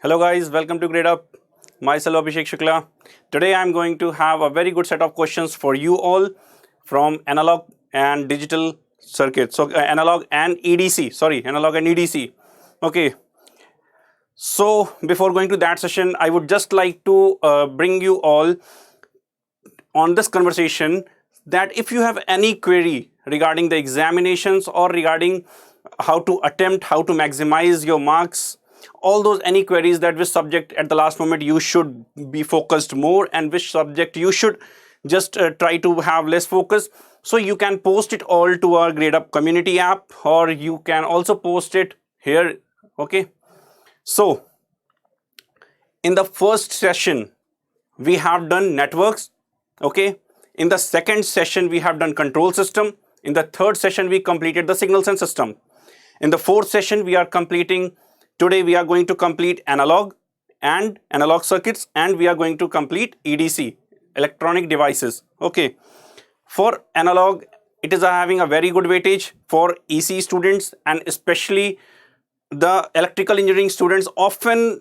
Hello guys, welcome to Gradeup. Myself Abhishek Shukla. Today I am going to have a very good set of questions for you all from analog and digital circuits. So analog and EDC, analog and EDC. Okay. So before going to that session, I would just like to bring you all on this conversation that if you have any query regarding the examinations or regarding how to attempt, how to maximize your marks, all those any queries that which subject at the last moment you should be focused more and which subject you should just try to have less focus. So you can post it all to our Gradeup community app, or you can also post it here. Okay. So in the first session we have done networks. Okay. In the second session we have done control system. In the third session we completed the signals and system. In the fourth session we are completing, today we are going to complete analog and analog circuits, and we are going to complete EDC, electronic devices. Okay. For analog, it is having a very good weightage for ECE students, and especially the electrical engineering students often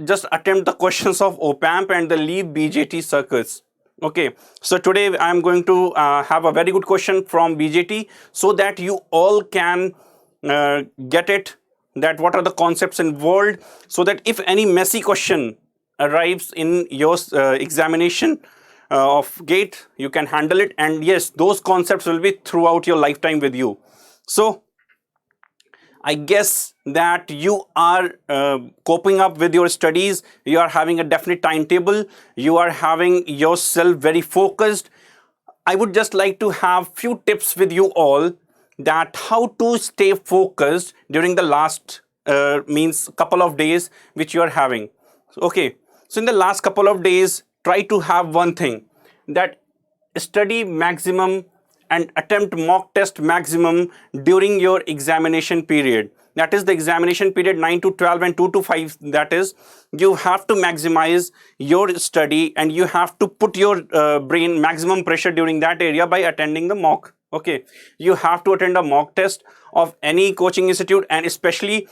just attempt the questions of op-amp and they leave BJT circuits. Okay, so today I am going to have a very good question from BJT so that you all can get it, that what are the concepts involved, so that if any messy question arrives in your examination of GATE, you can handle it. And yes, those concepts will be throughout your lifetime with you. So I guess that you are coping up with your studies, you are having a definite timetable, you are having yourself very focused. I would just like to have few tips with you all, that how to stay focused during the last means couple of days which you are having. Okay, so in the last couple of days, try to have one thing, that study maximum and attempt mock test maximum during your examination period. That is the examination period 9 to 12 and 2 to 5. That is, you have to maximize your study and you have to put your brain maximum pressure during that area by attending the mock. Okay, you have to attend a mock test of any coaching institute, and especially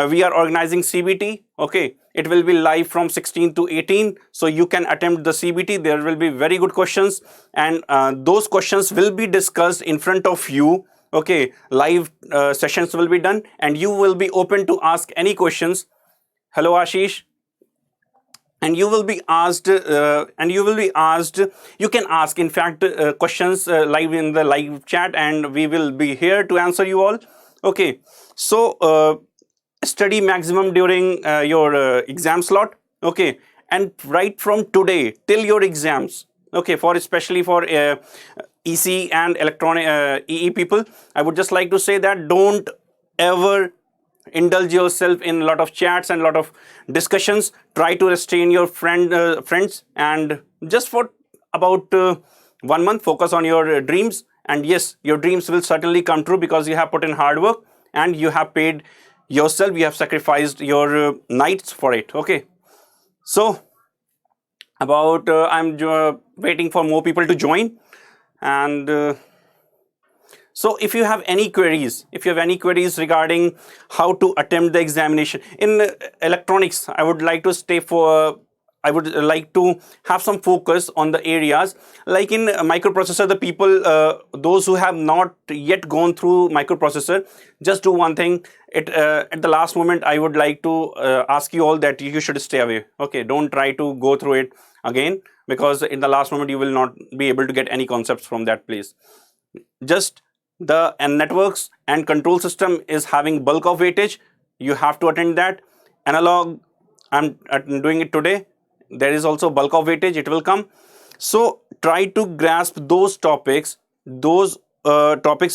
we are organizing CBT. Okay, it will be live from 16 to 18, so you can attempt the CBT. There will be very good questions, and those questions will be discussed in front of you. Okay, live sessions will be done and you will be open to ask any questions. Hello Ashish. And you will be asked, you can ask in fact questions live in the live chat, and we will be here to answer you all. Okay, so study maximum during your exam slot. Okay, and right from today till your exams. Okay, for especially for EC and electronic EE people, I would just like to say that don't ever indulge yourself in a lot of chats and a lot of discussions. Try to restrain your friends, and just for about 1 month focus on your dreams. And yes, your dreams will certainly come true because you have put in hard work and you have paid yourself, you have sacrificed your nights for it. Okay, so about I'm waiting for more people to join. And so if you have any queries, regarding how to attempt the examination in electronics, I would like to have some focus on the areas like in microprocessor. The people, those who have not yet gone through microprocessor, just do one thing. At the last moment, I would like to ask you all that you should stay away. Okay, don't try to go through it again, because in the last moment you will not be able to get any concepts from that place. Just the networks and control system is having bulk of weightage. You have to attend that. Analog, I'm doing it today. There is also bulk of weightage, it will come. So try to grasp those topics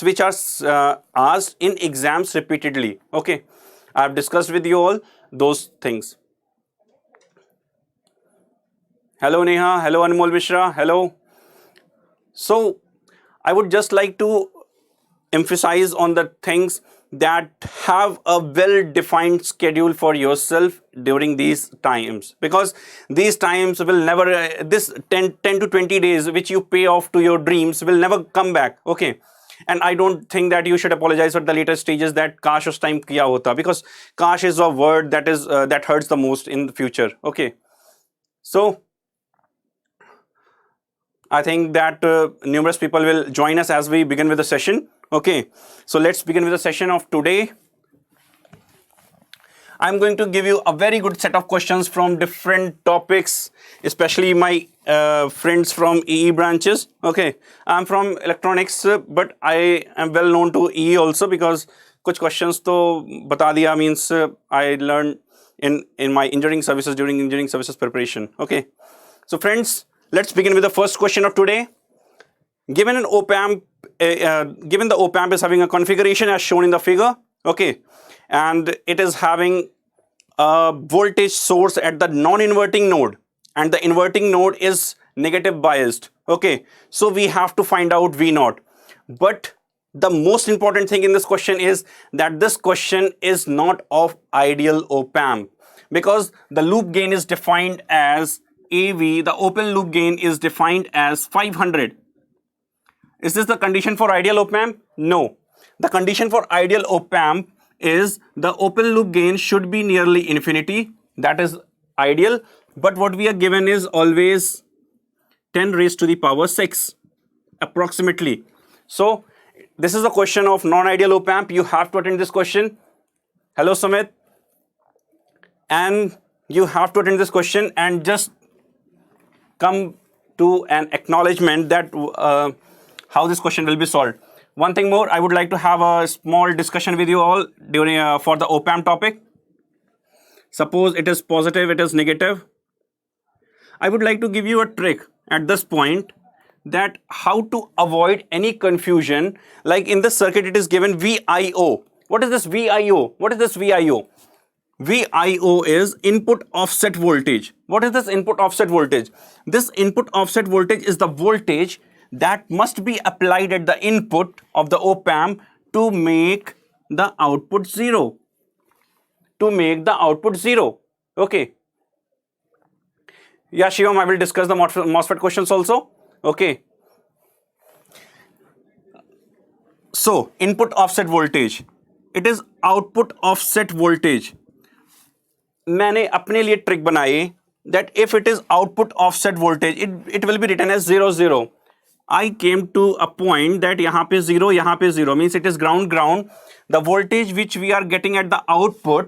which are asked in exams repeatedly. Okay, I have discussed with you all those things. Hello Neha, hello Anmol Mishra, hello. So I would just like to emphasize on the things that have a well-defined schedule for yourself during these times, because these times will never, this 10 to 20 days which you pay off to your dreams will never come back. Okay, And I don't think that you should apologize at the later stages that kash us time kiya hota, because kash is a word that is that hurts the most in the future. Okay, so I think that numerous people will join us as we begin with the session. Okay, so let's begin with the session of today. I'm going to give you a very good set of questions from different topics, especially my friends from EE branches. Okay, I'm from electronics, but I am well known to EE also, because kuch questions to bata diya means I learned in my engineering services during engineering services preparation. Okay, so friends, let's begin with the first question of today. Given an op-amp, given the op-amp is having a configuration as shown in the figure, okay, and it is having a voltage source at the non-inverting node, and the inverting node is negative biased. Okay, so we have to find out V0. But the most important thing in this question is that this question is not of ideal op-amp, because the loop gain is defined as AV, the open loop gain is defined as 500. Is this the condition for ideal op-amp? No. The condition for ideal op-amp is the open loop gain should be nearly infinity. That is ideal. But what we are given is always 10 raised to the power 6 approximately. So this is a question of non-ideal op-amp. You have to attend this question. Hello Sumit. And you have to attend this question and just come to an acknowledgement that how this question will be solved. One thing more, I would like to have a small discussion with you all during for the op-amp topic. Suppose it is positive, it is negative. I would like to give you a trick at this point, that how to avoid any confusion. Like in this circuit, it is given VIO. What is this VIO? What is this VIO? VIO is input offset voltage. What is this input offset voltage? This input offset voltage is the voltage that must be applied at the input of the op-amp to make the output 0. To make the output 0. Okay. Yeah, Shivam, I will discuss the MOSFET questions also. Okay. So, input offset voltage. It is output offset voltage. मैंने अपने लिए trick बनाई that if it is output offset voltage, it will be written as 0, 0. I came to a point that यहाँ पे 0, यहाँ पे 0 means it is ground. The voltage which we are getting at the output,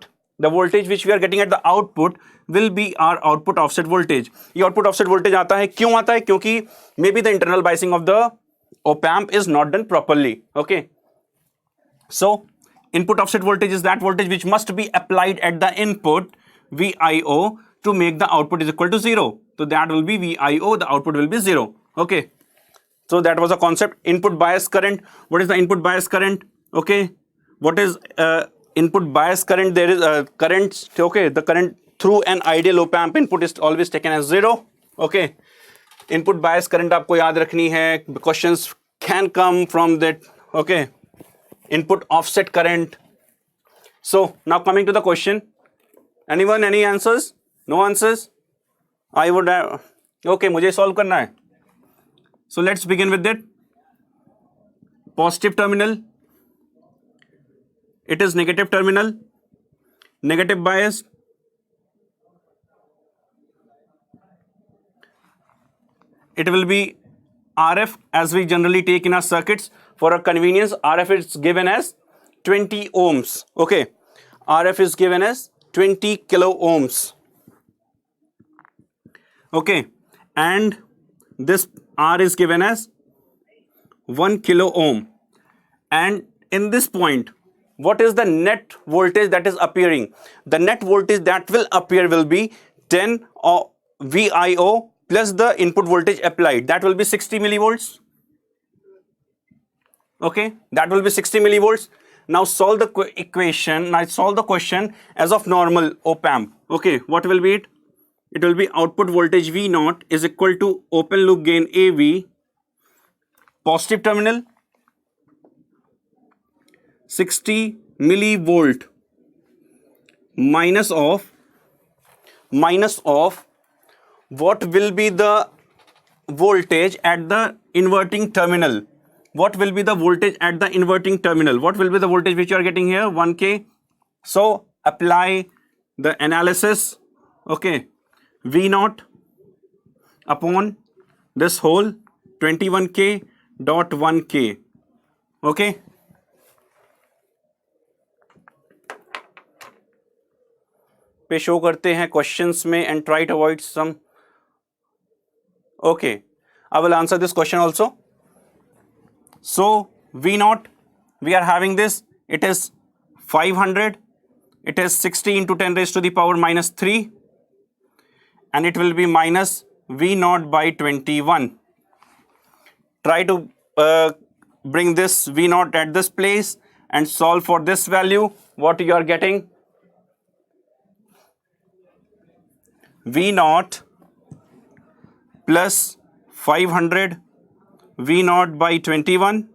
will be our output offset voltage. ये output offset voltage आता है, क्यों आता है? क्योंकि maybe the internal biasing of the op-amp is not done properly. Okay. So input offset voltage is that voltage which must be applied at the input VIO to make the output is equal to 0. So that will be VIO, the output will be 0. Okay. So that was a concept. Input bias current. What is the input bias current? Okay. What is input bias current? There is a current. Okay. The current through an ideal op-amp input is always taken as 0. Okay. Input bias current आपको याद रखनी है. Questions can come from that. Okay. Input offset current. So now coming to the question. Anyone? Any answers? No answers? I would have. Okay. मुझे solve करना है. So let's begin with it. Positive terminal. It is negative terminal. Negative bias. It will be RF as we generally take in our circuits. For our convenience, RF is given as 20 ohms. Okay. RF is given as 20 kilo ohms. Okay. And this R is given as 1 kilo ohm. And in this point, what is the net voltage that is appearing? The net voltage that will appear will be 10 VIO plus the input voltage applied. That will be 60 millivolts. Okay, that will be 60 millivolts. Now solve the equation. Now solve the question as of normal op-amp. Okay, what will be it? It will be output voltage V0 is equal to open loop gain AV, positive terminal, 60 millivolt minus of what will be the voltage at the inverting terminal. what will be the voltage at the inverting terminal? What will be the voltage which you are getting here? 1K. So apply the analysis. Okay, V naught upon this whole 21K dot 1K. Okay. पे show करते हैं questions में and try to avoid some. Okay, I will answer this question also. So V naught, we are having this, it is 500, it is 60 into 10 raised to the power minus 3, and it will be minus V naught by 21. Try to bring this V naught at this place and solve for this value. What you are getting? V naught plus 500 V naught by 21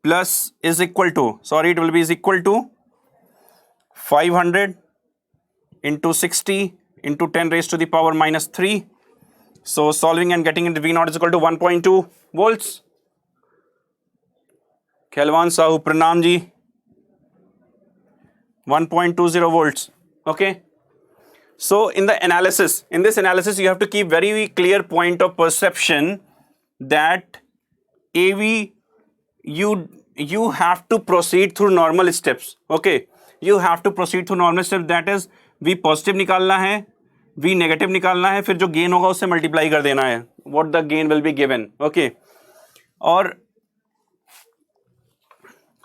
plus is equal to, sorry, it will be is equal to 500 into 60 into 10 raised to the power minus 3. So solving and getting into V naught is equal to 1.2 volts. Khelwan Sahu, Pranam ji. 1.20 volts. Okay. So in this analysis, you have to keep very clear point of perception that AV, you have to proceed through normal steps. Okay, you have to proceed through normal steps. That is, V positive निकालना है, V negative निकालना है, फिर जो gain होगा उससे multiply कर देना है. What the gain will be given. Okay, और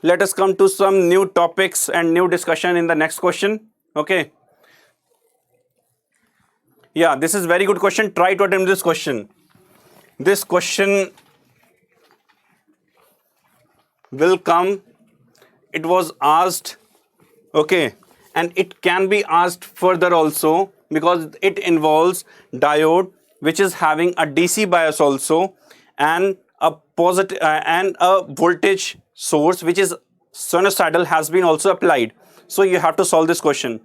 let us come to some new topics and new discussion in the next question. Okay. Yeah, this is very good question. Try to attempt this question. This question will come. It was asked. Okay. And it can be asked further also because it involves diode which is having a DC bias also and a positive and a voltage source which is sinusoidal has been also applied. So you have to solve this question.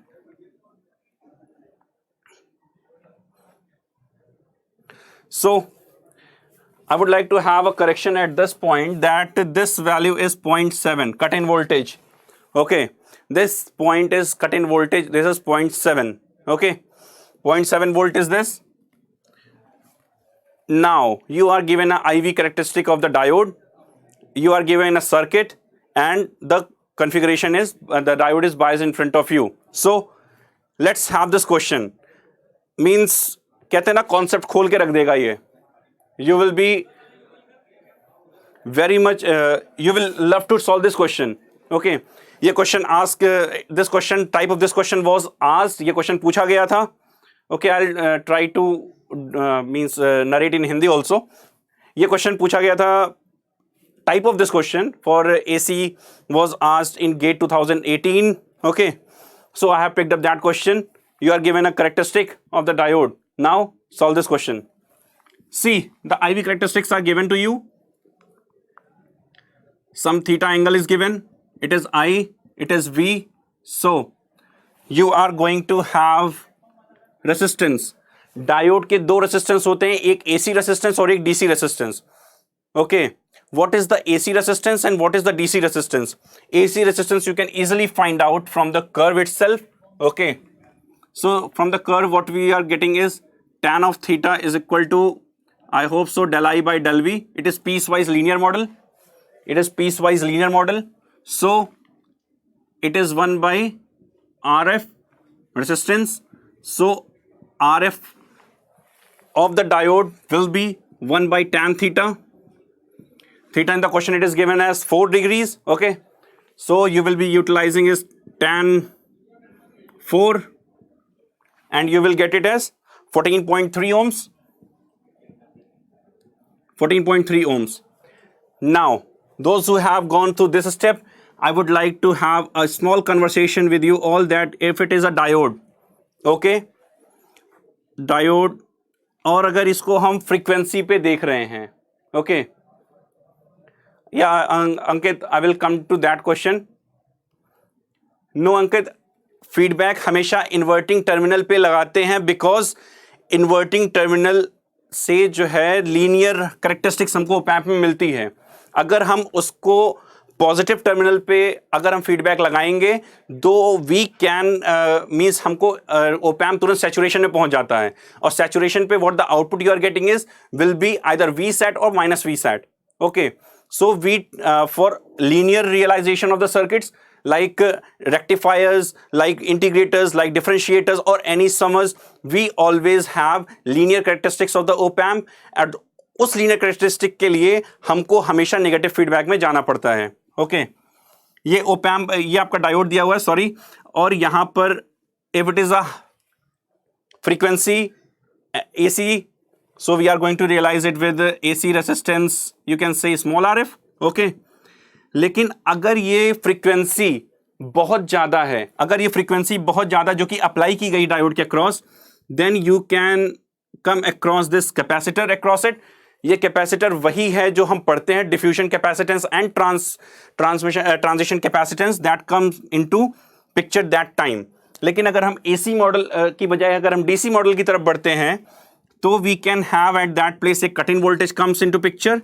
So I would like to have a correction at this point that this value is 0.7 cut-in voltage. Okay, this point is cut-in voltage. This is 0.7. Okay, 0.7 volt is this. Now you are given a IV characteristic of the diode. You are given a circuit and the configuration is the diode is biased in front of you. So let's have this question. Means कहते हैं ना concept खोल के रख देगा ये. You will be very much you will love to solve this question. Okay, ये question ask this question type of this question was asked. ये question पूछा गया था. Okay, I'll try to means narrate in Hindi also. ये question पूछा गया था. Type of this question for ACE was asked in GATE 2018. Okay, so I have picked up that question. You are given a characteristic of the diode. Now solve this question. See, the IV characteristics are given to you. Some theta angle is given. It is I, it is V. So you are going to have resistance. Diode के दो resistance होते हैं, एक AC resistance और एक DC resistance. Okay, what is the AC resistance and what is the DC resistance? AC resistance you can easily find out from the curve itself. Okay, so from the curve what we are getting is tan of theta is equal to, I hope so, del I by del V. It is piecewise linear model. It is piecewise linear model. So it is 1 by RF resistance. So RF of the diode will be 1 by tan theta. Theta in the question it is given as 4 degrees. Okay, so you will be utilizing is tan 4 and you will get it as 14.3 ohms. 14.3 ohms. Now those who have gone through this step, I would like to have a small conversation with you all that if it is a diode, okay, diode, और अगर इसको हम frequency पे देख रहे हैं, okay, yeah, Ankit, I will come to that question. No, Ankit, feedback हमेशा inverting terminal पे लगाते हैं because inverting terminal से जो है लीनियर करेक्टरिस्टिक्स हमको ओप एम्प में मिलती है, अगर हम उसको पॉजिटिव टर्मिनल पे अगर हम फीडबैक लगाएंगे तो वी कैन मीन्स हमको ओप एम्प तुरंत सैचुरेशन में पहुंच जाता है, और सैचुरेशन पे what the output you are getting is will be either V sat और minus V sat. Okay, so we for linear realisation of the circuits like rectifiers, like integrators, like differentiators or any summers, we always have linear characteristics of the op amp. and उस linear characteristic के लिए हमको हमेशा negative feedback में जाना पड़ता है. Okay, ये op amp, ये आपका डायोड दिया हुआ है, सॉरी, और यहां पर if it is a frequency AC, so we are going to realize it with AC resistance, you can say small RF. Okay, लेकिन अगर ये फ्रीक्वेंसी बहुत ज़्यादा है, अगर ये फ्रीक्वेंसी बहुत ज़्यादा जो कि अप्लाई की गई डायोड के across, then you can come across this capacitor across it. ये कैपेसिटर वही है जो हम पढ़ते हैं diffusion capacitance and transition capacitance that comes into picture that time. लेकिन अगर हम एसी मॉडल की बजाय अगर हम डीसी मॉडल की तरफ बढ़ते हैं तो we can have at that place a cut in voltage comes into picture,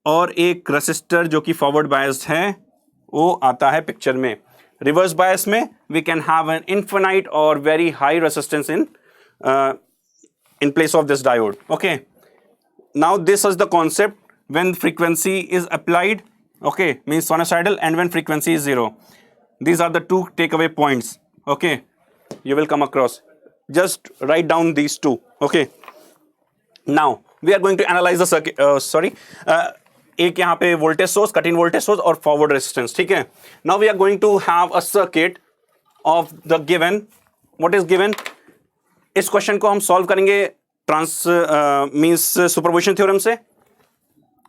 और एक रेसिस्टर जो कि फॉरवर्ड बायस्ड है वो आता है पिक्चर में. रिवर्स बायस में we can have an infinite और very high resistance in place of this diode. Okay, now this is the concept when frequency is applied, okay, means sinusoidal, and when frequency is zero. These are the two take away points. Okay, you will come across, just write down these two. Okay, now we are going to analyze the circuit. एक यहाँ पे voltage source, cut in voltage source और forward resistance. ठीक है, now we are going to have a circuit of the given, what is given. इस question को हम solve करेंगे मींस सुपरपोजिशन थ्योरम से.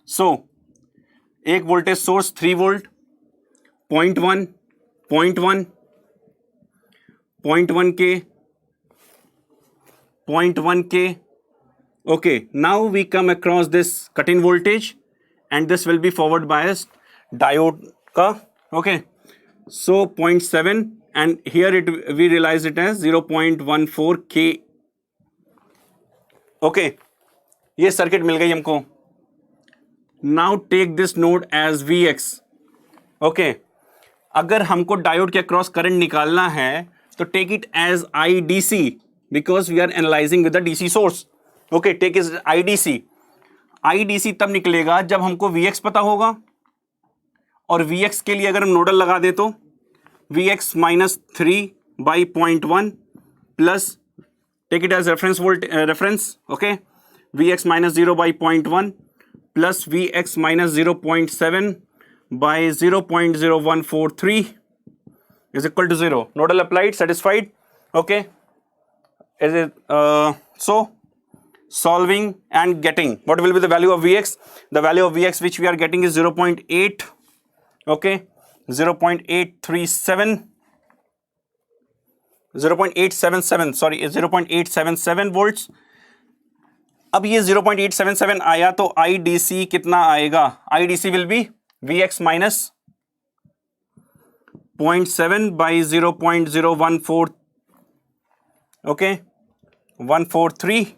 सो एक वोल्टेज सोर्स 3 वोल्ट, 0.1, 0.1, 0.1 के, 0.1 के. Okay, now we come across this cut-in voltage and this will be forward biased diode ka. Okay, so 0.7 and here we realize it as 0.14 K. Okay, ये circuit मिल गई हमको. Now take this node as Vx. Okay, अगर हमको diode के across current निकालना है तो take it as IDC because we are analyzing with the DC source. Okay, take is IDC. IDC तब निकलेगा जब हमको Vx पता होगा, और Vx के लिए अगर हम नोडल लगा दे तो Vx minus 3/0.1 plus, take it as reference. Okay, Vx minus 0/0.1 plus Vx minus 0.7/0.0143 is equal to 0. Nodal applied, satisfied. Okay, is it so solving and getting what will be the value of Vx? The value of Vx which we are getting is 0.8. Okay, 0.837, 0.877, sorry, 0.877 volts. अब ये 0.877 आया तो IDC कितना आएगा? IDC will be Vx minus 0.7/0.014. Okay, 143.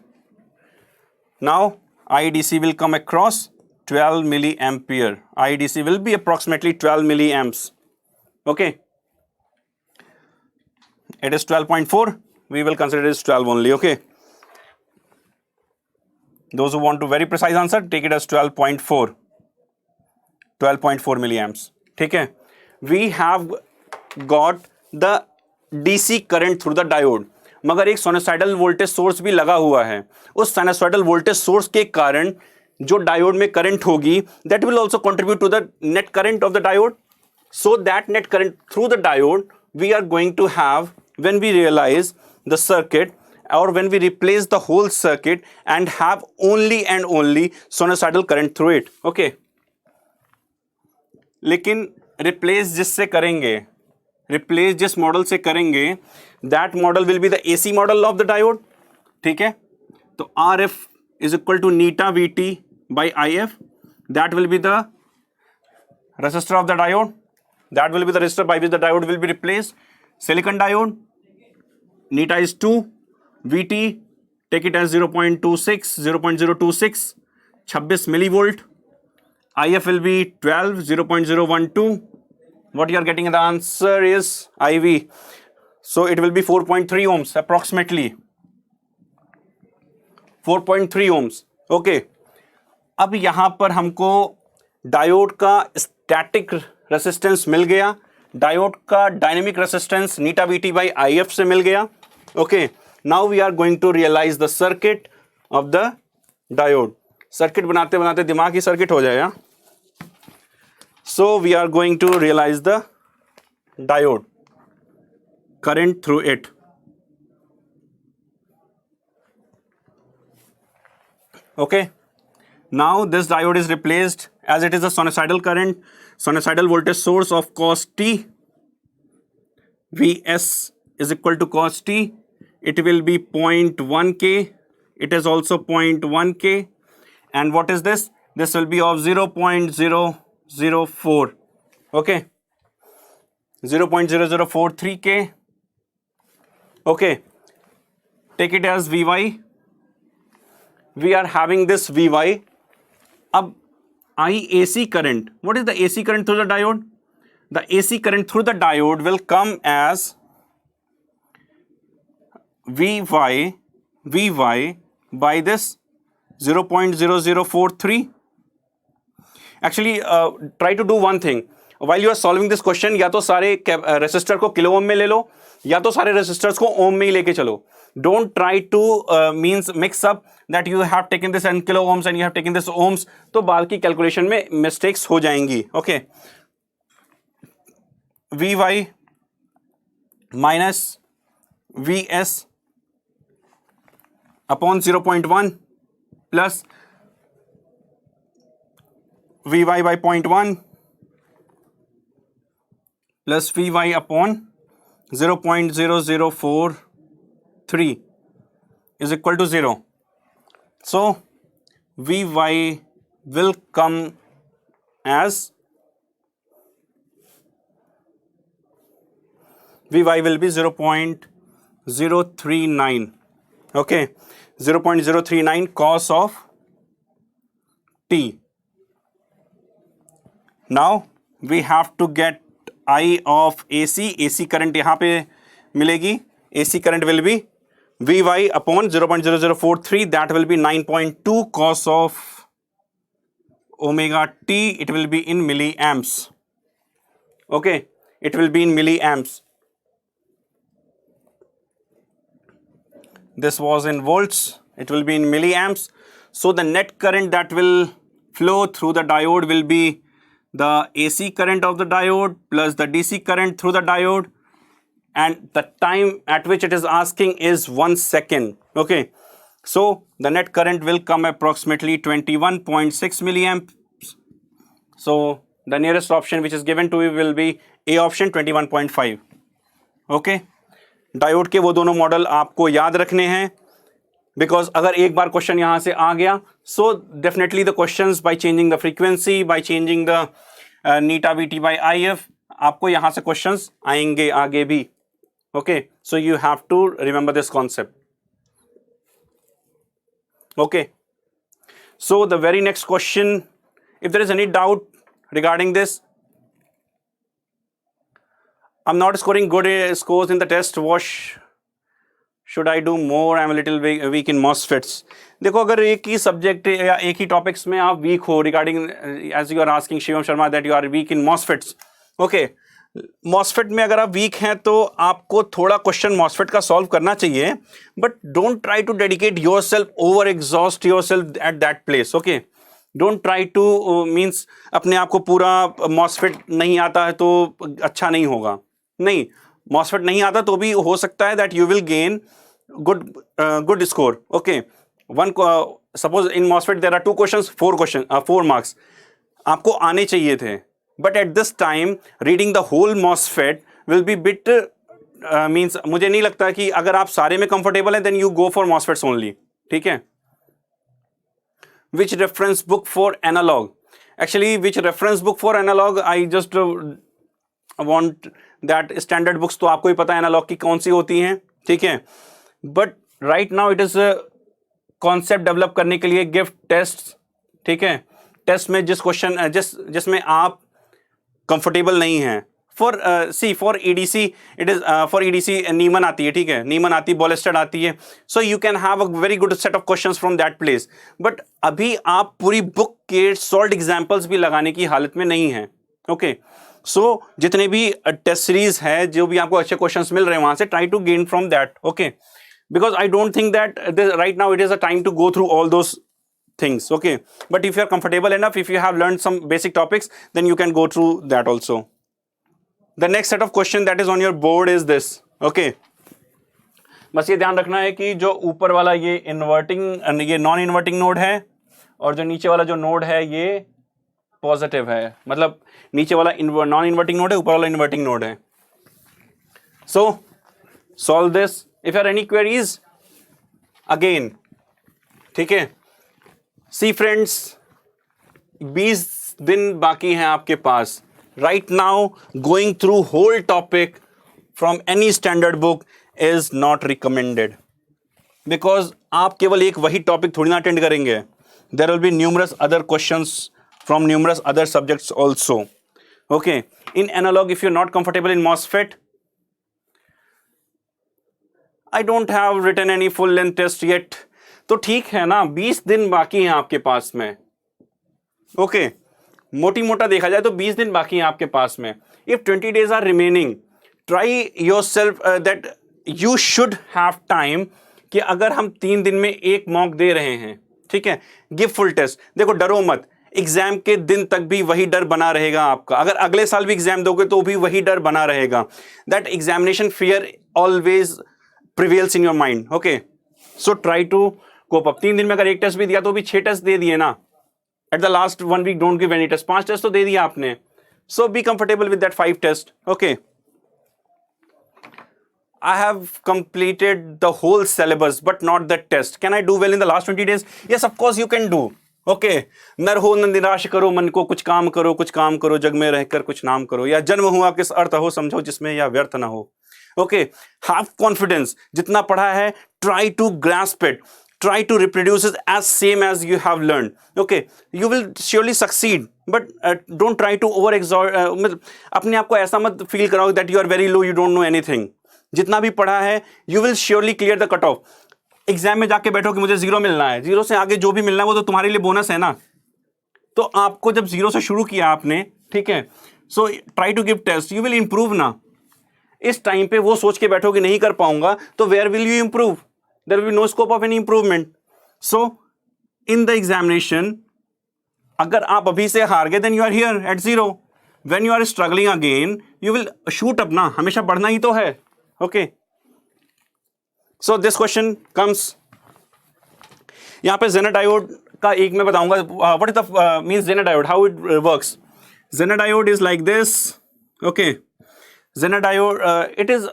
Now IDC will come across 12 milliampere. IDC will be approximately 12 milliamps. Okay, it is 12.4. We will consider it as 12 only. Okay, those who want to very precise answer, take it as 12.4. 12.4 milliamps. ठीक है, we have got the DC current through the diode. मगर एक sinusoidal voltage source भी लगा हुआ है. उस sinusoidal voltage source के कारण जो डायोड में करंट होगी, that will also contribute to the net current of the diode. So that net current through the diode we are going to have when we realise the circuit, or when we replace the whole circuit and have only and only sinusoidal current through it. Okay, लेकिन replace जिससे करेंगे, replace जिस model से करेंगे, that model will be the AC model of the diode. ठीक है, तो RF is equal to eta VT by IF. That will be the resistor of the diode. That will be the resistor by which the diode will be replaced. Silicon diode, eta is 2, VT take it as 0.26, 0.026, 26 millivolt. IF will be 12, 0.012. What you are getting the answer is IV. So it will be 4.3 ohms approximately. 4.3 ohms. Okay. अब यहां पर हमको diode का static resistance मिल गया, diode का dynamic resistance eta VT by IF से मिल गया. Okay, now we are going to realise the circuit of the diode. Circuit बनाते बनाते दिमाग ही सर्किट हो जाएगा. So we are going to realise the diode, current through it. Okay, now this diode is replaced as it is a sinusoidal current, sinusoidal voltage source of cos t. Vs is equal to cos t. It will be 0.1 K. It is also 0.1 K. And what is this? This will be of 0.004. Okay, 0.0043 K. Okay, take it as Vy. We are having this Vy. अब IAC current. What is the AC current through the diode? The AC current through the diode will come as Vy by this 0.0043. Actually, try to do one thing. While you are solving this question, या तो सारे resistor को kilo ohm में ले लो, या तो सारे resistors को ओम में ही लेके चलो. Don't try to means mix up that you have taken this n kilo ohms and you have taken this ohms. तो बाद की कैलकुलेशन में मिस्टेक्स हो जाएंगी. Okay, Vy minus Vs upon 0.1 plus Vy by 0.1 plus Vy upon 0.0043 is equal to 0. So Vy will come as Vy will be 0.039. Okay, 0.039 cos of t. Now we have to get I of AC. AC current यहाँ पे मिलेगी. AC current will be Vy upon 0.0043. That will be 9.2 cos of omega t. It will be in milliamps. Okay, it will be in milliamps. This was in volts. It will be in milliamps. So the net current that will flow through the diode will be the AC current of the diode plus the DC current through the diode, and the time at which it is asking is 1 second. Okay, so the net current will come approximately 21.6 milliamps. So the nearest option which is given to you will be A option, 21.5. Okay, diode के वो दोनों model आपको याद रखने हैं, because अगर एक बार question यहाँ से आ गया, so definitely the questions by changing the frequency, by changing the eta VT by IF, आपको यहाँ से क्वेश्चंस आएंगे आगे भी. Okay, so you have to remember this concept. Okay, so the very next question, if there is any doubt regarding this, I'm not scoring good scores in the test. What should I do more? I'm a little weak in MOSFETs. देखो, अगर एक ही subject या एक ही topics में आप weak हो, regarding as you are asking Shivam Sharma that you are weak in MOSFETs. Okay, MOSFET में अगर आप वीक हैं तो आपको थोड़ा क्वेश्चन MOSFET का सॉल्व करना चाहिए, but don't try to dedicate yourself, over exhaust yourself at that place. Okay, don't try to means अपने आप को पूरा MOSFET नहीं आता है तो अच्छा नहीं होगा. नहीं, MOSFET नहीं आता तो भी हो सकता है that you will gain good score. Okay, one suppose in MOSFET there are 2 questions, 4 marks आपको आने चाहिए थे, but at this time reading the whole MOSFET will be bit means, मुझे नहीं लगता कि अगर आप सारे में कंफर्टेबल हैं then you go for MOSFETs only. ठीक है. Which reference book for analog? Actually which reference book for analog, I just want that standard books तो आपको ही पता है एनालॉग की कौन सी होती हैं. ठीक है, but right now it is concept develop करने के लिए गिव टेस्ट, ठीक है, टेस्ट में जिस क्वेश्चन जिसमें आप कंफर्टेबल नहीं हैं, for EDC it is for EDC नीमन आती है, ठीक है, नीमन आती है, बॉलेस्टेड आती है, सो you can have a very good set of questions from that place, but अभी आप पूरी बुक के सॉल्ड एग्जांपल्स भी लगाने की हालत में नहीं हैं, ओके। सो जितने भी टेस्ट सीरीज है, जो भी आपको अच्छे क्वेश्चंस मिल रहे हैं वहां से try to gain from that, okay, because I don't think that right now it is a time to go through all those things, okay, but if you are comfortable enough, if you have learned some basic topics, then you can go through that also. The next set of question that is on your board is this, okay, बस ये ध्यान रखना है कि जो ऊपर वाला ये इन्वर्टिंग, ये नॉन इन्वर्टिंग नोड है, और जो नीचे वाला जो नोड है ये पॉजिटिव है, मतलब नीचे वाला नॉन इन्वर्टिंग नोड है, ऊपर वाला इन्वर्टिंग नोड है। So solve this. If you have any queries, again, ठीक है। सी फ्रेंड्स, 20 दिन बाकी हैं आपके पास। Right now going through whole topic from any standard book is not recommended, because आप केवल एक वही टॉपिक थोड़ी ना अटेंड करेंगे। There will be numerous other questions from numerous other subjects also, okay. In analogue, if you are not comfortable in MOSFET, I don't have written any full length test yet, तो ठीक है ना, 20 दिन बाकी हैं आपके पास में, ओके। मोटी मोटा देखा जाए तो 20 दिन बाकी हैं आपके पास में। If 20 days are remaining, try yourself that you should have time, कि अगर हम 3 दिन में एक मॉक दे रहे हैं, ठीक है, गिव फुल टेस्ट। देखो, डरो मत, एग्जाम के दिन तक भी वही डर बना रहेगा आपका। अगर अगले साल भी एग्जाम दोगे तो भी वही डर बना रहेगा। That examination fear always prevails in your mind, okay. So try to cope up. 3 दिन में अगर एक टेस्ट भी दिया तो भी 6 टेस्ट दे दिए ना। At the last 1 week don't give any test, 5 test तो दे दिया आपने। So be comfortable with that 5 test, okay. I have completed the whole syllabus but not the test. Can I do well in the last 20 days? Yes, of course you can do. Okay. नर हो न निराश करो मन को, कुछ काम करो, जग में रहकर कुछ नाम करो, या जन्म हुआ किस अर्थ हो, समझो जिसमें या व्यर्थ ना हो। Okay. Have confidence. जितना पढ़ा है, try to grasp it. Try to reproduce it as same as you have learned. Okay. You will surely succeed. But don't try to overexert. अपने आप को ऐसा मत फील कराओ that you are very low, you don't know anything. जितना भी पढ़ा है, you will surely clear the cut off. Exam में जाके बैठो कि मुझे 0 मिलना है, 0 से आगे जो भी मिलना है वो तो तुम्हारे लिए बोनस है ना। तो आपको जब 0 से शुरू किया आपने, ठीक है, so try to give test, you will improve ना। इस टाइम पे वो सोच के बैठो कि नहीं कर पाऊंगा, तो where will you improve? There will be no scope of any improvement. So in the examination, अगर आप अभी से हार गए, then you are here at 0। When you are struggling again, you will shoot up ना, हमेशा बढ़ना ही तो है। Okay, so this question comes, यहाँ पे Zener diode का एक मैं बताऊंगा, what is the means Zener diode, how it works. Zener diode is like this, okay. Zener diode, it is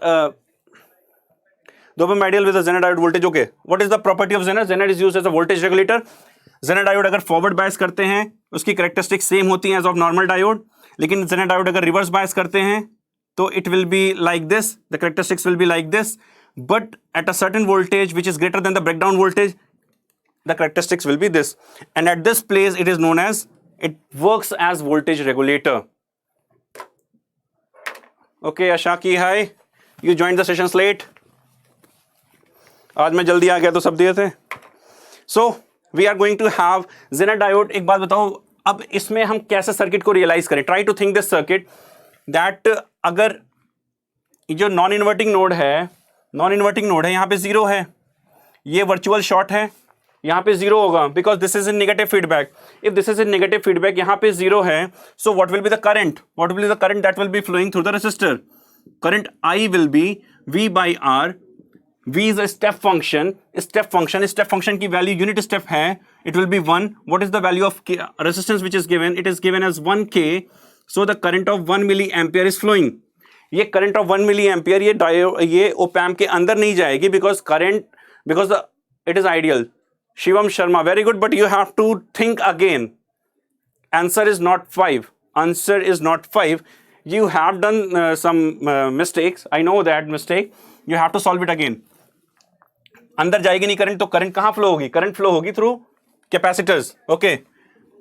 dopamine ideal with the Zener diode voltage, okay. What is the property of Zener? Zener is used as a voltage regulator. Zener diode अगर forward bias करते हैं, उसकी characteristics same होती हैं as of normal diode, लेकिन Zener diode अगर reverse bias करते हैं, तो it will be like this, the characteristics will be like this, but at a certain voltage which is greater than the breakdown voltage, the characteristics will be this, and at this place it is known as, it works as voltage regulator. Okay, Ashaki, hi, you joined the sessions late. आज मैं जल्दी आ गया तो सब दिए थे। So we are going to have Zener diode। एक बात बताओ, अब इसमें हम कैसे सर्किट को रियलाइज करें? Try to think this circuit that अगर जो नॉन इन्वर्टिंग नोड है, यहाँ पे 0 है, ये वर्चुअल शॉर्ट है, यहाँ पे 0 होगा, because this is in negative feedback. If this is in negative feedback, यहाँ पे 0 है, so what will be the current? What will be the current that will be flowing through the resistor? Current I will be V by R। V is a step function, step function की value unit step है, it will be 1। what is the value of resistance which is given? It is given as 1K। so the current of 1 milliampere is flowing। ये current of 1 milliampere ये op amp के अंदर नहीं जाएगी, because it is ideal. Shivam Sharma, very good, but you have to think again. Answer is not 5, answer is not 5। You have done some mistakes, I know that mistake, you have to solve it again. अंदर जाएगी नहीं current, तो current कहां flow होगी? Current flow होगी through capacitors. Okay,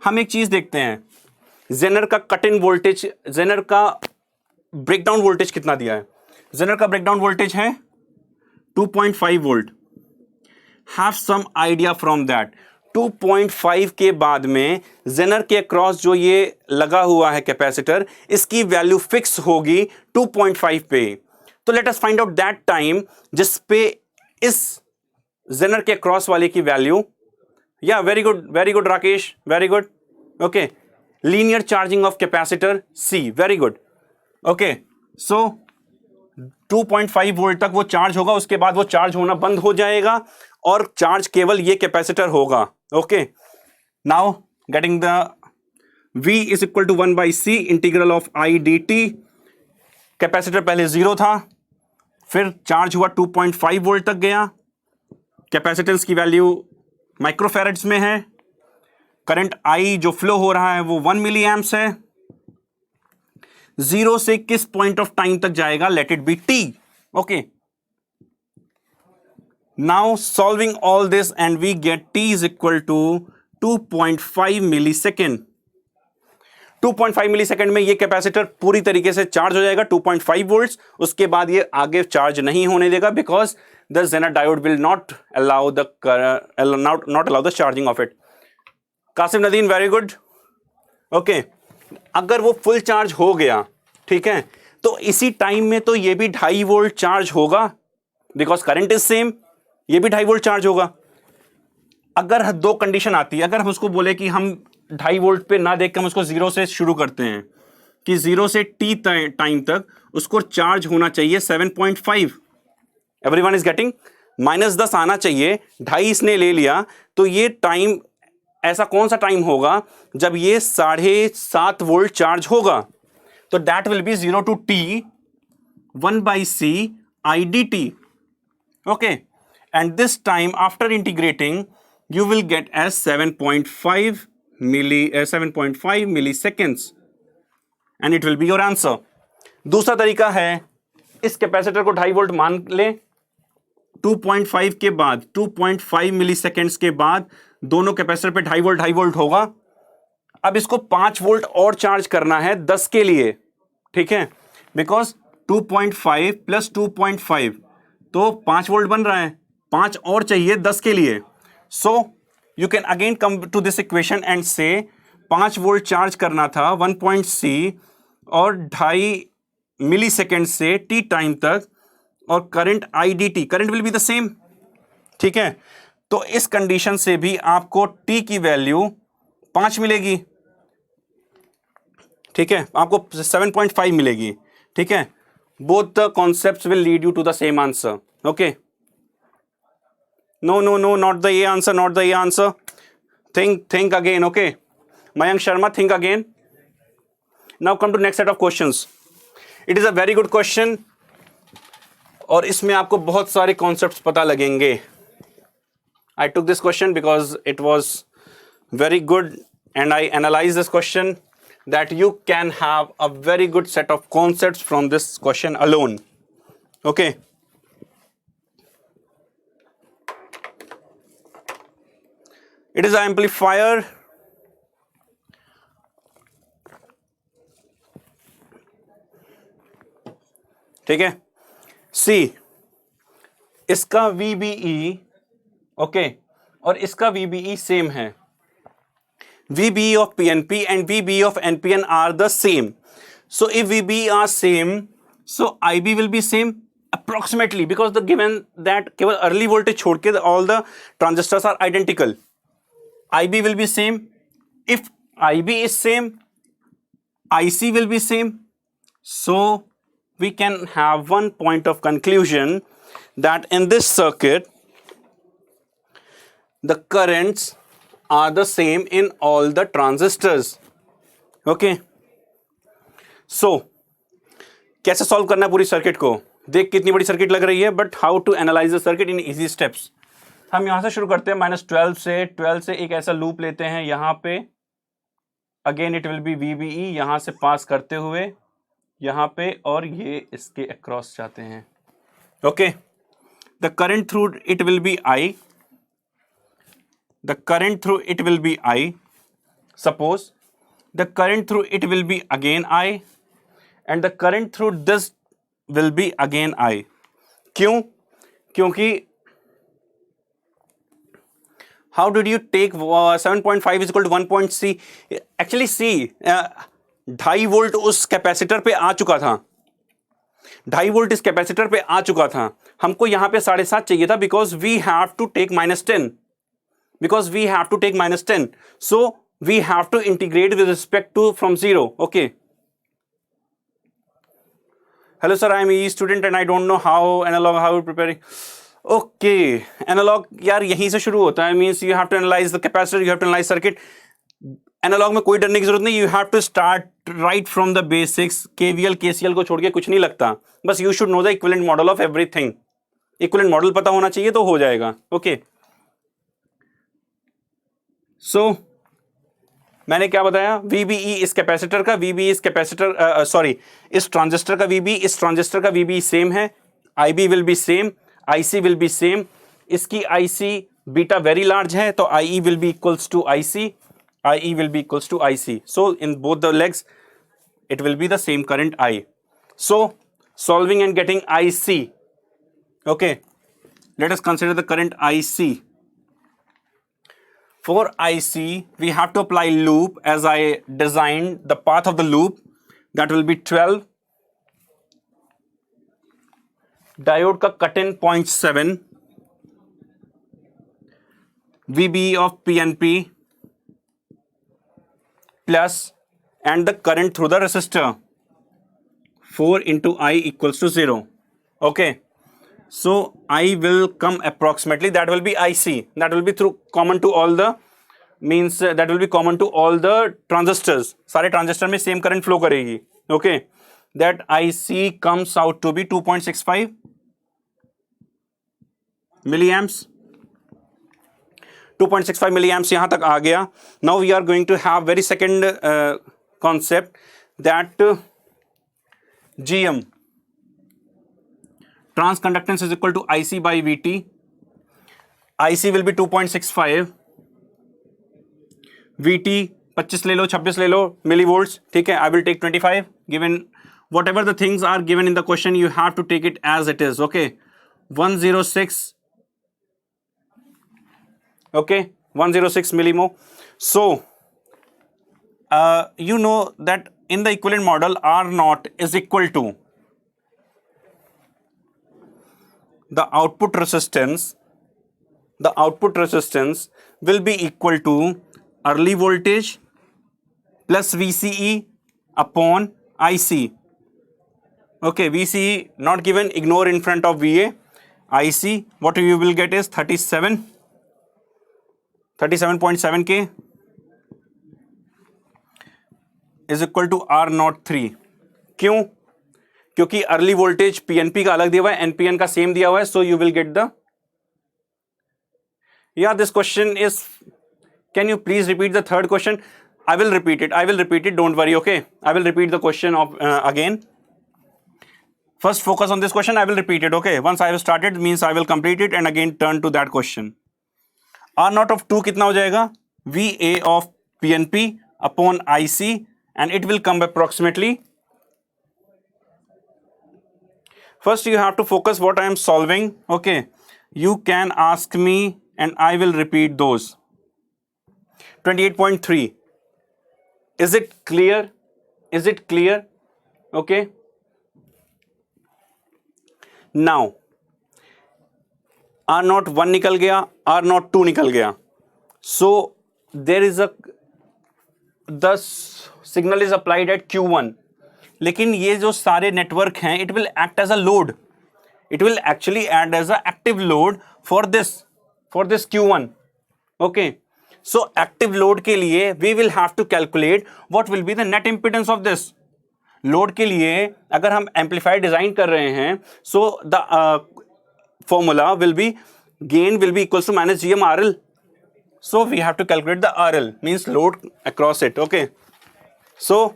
हम एक चीज देखते हैं, जेनर का कट इन वोल्टेज, जेनर का ब्रेकडाउन वोल्टेज कितना दिया है? जेनर का ब्रेकडाउन वोल्टेज है 2.5 volt. Have some idea from that. 2.5 के बाद में जेनर के अक्रॉस जो ये लगा हुआ है कैपेसिटर, इसकी वैल्यू फिक्स होगी 2.5 पे। तो let us find out that time जिस पे इस जेनर के अक्रॉस वाले की वैल्यू, या very good Rakesh, very good. Okay, linear charging of capacitor C, very good. Okay, so 2.5 volt तक वो चार्ज होगा, उसके बाद वो चार्ज होना बंद हो जाएगा और चार्ज केवल ये कैपेसिटर होगा। Okay, now getting the V is equal to 1/c integral of I dt। Capacitor पहले 0 था, फिर चार्ज हुआ 2.5 वोल्ट तक गया, कैपेसिटेंस की वैल्यू माइक्रोफैरड्स में है, करंट I जो फ्लो हो रहा है वो 1 मिली एम्प्स है। 0 से किस पॉइंट ऑफ टाइम तक जाएगा? Let it be t। Okay, now solving all this and we get t is equal to 2.5 millisecond. 2.5 millisecond में ये कैपेसिटर पूरी तरीके से चार्ज हो जाएगा 2.5 वोल्ट्स। उसके बाद ये आगे चार्ज नहीं होने देगा, because the Zener diode will not allow the charging of it. Qasim Nadeem, very good. Okay, अगर वो फुल चार्ज हो गया, ठीक है, तो इसी टाइम में तो ये भी 2.5 वोल्ट चार्ज होगा, बिकॉज करंट इज सेम, ये भी 2.5 वोल्ट चार्ज होगा। अगर दो कंडीशन आती है, अगर हम उसको बोले कि हम 2.5 वोल्ट पे ना देख के हम उसको 0 से शुरू करते हैं कि 0 से t टाइम तक उसको चार्ज होना चाहिए 7.5। Everyone is getting? -10 आना चाहिए, 2.5 इसने ले लिया, तो ये टाइम ऐसा कौन सा टाइम होगा जब ये 7.5 वोल्ट चार्ज होगा? तो that will B 0 to t 1/c I dt। Okay, and this time after integrating you will get as 7.5 milliseconds and it will be your answer। दूसरा तरीका है, इस कैपेसिटर को 2.5 वोल्ट मान लें, 2.5 के बाद 2.5 मिलीसेकेंड्स के बाद दोनों कैपेसिटर पे 2.5 वोल्ट होगा। अब इसको 5 वोल्ट और चार्ज करना है 10 के लिए, ठीक है, बिकॉज 2.5 प्लस 2.5 तो 5 वोल्ट बन रहा है, 5 और चाहिए 10 के लिए। So you can again come to this equation and से 5 वोल्ट चार्ज करना था 1.c और 2.5 मिली सेकेंड से t टाइम तक, और current I dt, current will be the same, ठीक है। तो इस कंडीशन से भी आपको t की वैल्यू 5 मिलेगी, ठीक है, आपको 7.5 मिलेगी, ठीक है। Both the concepts will lead you to the same answer. Okay, no, not the A answer, not the A answer. Think again, okay? Mayank Sharma, think again. Now come to next set of questions. It is a very good question और इसमें आपको बहुत सारे concepts पता लगेंगे। I took this question because it was very good and I analyzed this question that you can have a very good set of concepts from this question alone. Okay. It is an amplifier. ठीक है, C इसका VBE, okay, और इसका VBE same है। VBE of PNP and VBE of NPN are the same. So if VBE are same, so IB will be same approximately because the given that केवल early voltage छोड़ के all the transistors are identical. IB will be same. If IB is same, IC will be same. So we can have one point of conclusion that in this circuit, the currents are the same in all the transistors. Okay. So कैसे solve करना है पूरी circuit को? देख कितनी बड़ी circuit लग रही है, but how to analyze the circuit in easy steps. हम यहां से शुरू करते हैं -12 से एक ऐसा लूप लेते हैं यहां पे, again it will B VBE, यहां से पास करते हुए यहां पे, और ये इसके अक्रॉस जाते हैं। Okay, the current through it will be I. The current through it will be I. Suppose the current through it will be again I, and the current through this will be again I. क्यों? क्योंकि how did you take 7.5 is equal to 1.C? Actually C 2.5 volt उस capacitor पे आ चुका था, 2.5 volt इस capacitor पे आ चुका था. हमको यहाँ पे 7.5 चाहिए था because we have to take -10. Because we have to take -10. So we have to integrate with respect to from 0. Okay. Hello sir, I am EE student and I don't know how analog, how preparing. Okay. Analog यार यहीं से शुरू होता है. Means you have to analyze the capacitor, you have to analyze circuit. Analog में कोई डरने की जरूरत नहीं. You have to start right from the basics. KVL, KCL को छोड़ के कुछ नहीं लगता. बस you should know the equivalent model of everything. Equivalent model पता होना चाहिए तो हो जाएगा. Okay. So मैंने क्या बताया? VBE इस कैपेसिटर का, VBE इस कैपेसिटर सॉरी इस ट्रांजिस्टर का VBE, इस ट्रांजिस्टर का VBE सेम है. IB will be same, IC will be same. इसकी IC बीटा वेरी लार्ज है तो IE will be equals to IC, IE will be equals to IC. So in both the legs it will be the same current I. So solving and getting IC. Okay, let us consider the current IC. For IC we have to apply loop as I designed the path of the loop. That will be 12. Diode का cut in 0.7. VBE of PNP plus and the current through the resistor 4 into I equals to 0. Okay, so I will come approximately, that will be IC, that will be through common to all the means that will be common to all the transistors. सारे transistor में same current flow करेगी. Okay, that IC comes out to be 2.65 milliamps. 2.65 milliamps यहाँ तक आ गया. Now we are going to have very second concept that GM transconductance is equal to IC by VT. IC will be 2.65, VT 25 ले लो 26 ले लो millivolts. ठीक है, I will take 25. Given whatever the things are given in the question, you have to take it as it is. Okay, 106. Okay, 106 millimho. So you know that in the equivalent model R naught is equal to the output resistance. The output resistance will be equal to early voltage plus VCE upon IC. Okay, VCE not given, ignore in front of VA. IC, what you will get is 37.7 K is equal to R naught 3. क्यों? क्योंकि early voltage PNP का अलग दिया हुआ है, NPN का same दिया हुआ है. So you will get the, yeah, this question is, can you please repeat the third question? I will repeat it. I will repeat it. Don't worry. Okay, I will repeat the question of again. First focus on this question. I will repeat it. Okay, once I have started means I will complete it and again turn to that question. R naught of 2 कितना हो जाएगा? VA of PNP upon IC and it will come approximately. First you have to focus what I am solving. Okay, you can ask me and I will repeat those. 28.3. Is it clear? Is it clear? Okay. Now R naught 1 निकल गया, R naught 2 निकल गया. So there is a, the signal is applied at Q1. लेकिन ये जो सारे network हैं, it will act as a load. It will actually act as a active load for this Q1. Okay. So active load के लिए we will have to calculate what will be the net impedance of this. Load के लिए अगर हम amplifier design कर रहे हैं, so the formula will be gain will be equals to minus GM RL. So we have to calculate the RL, means load across it. Okay. So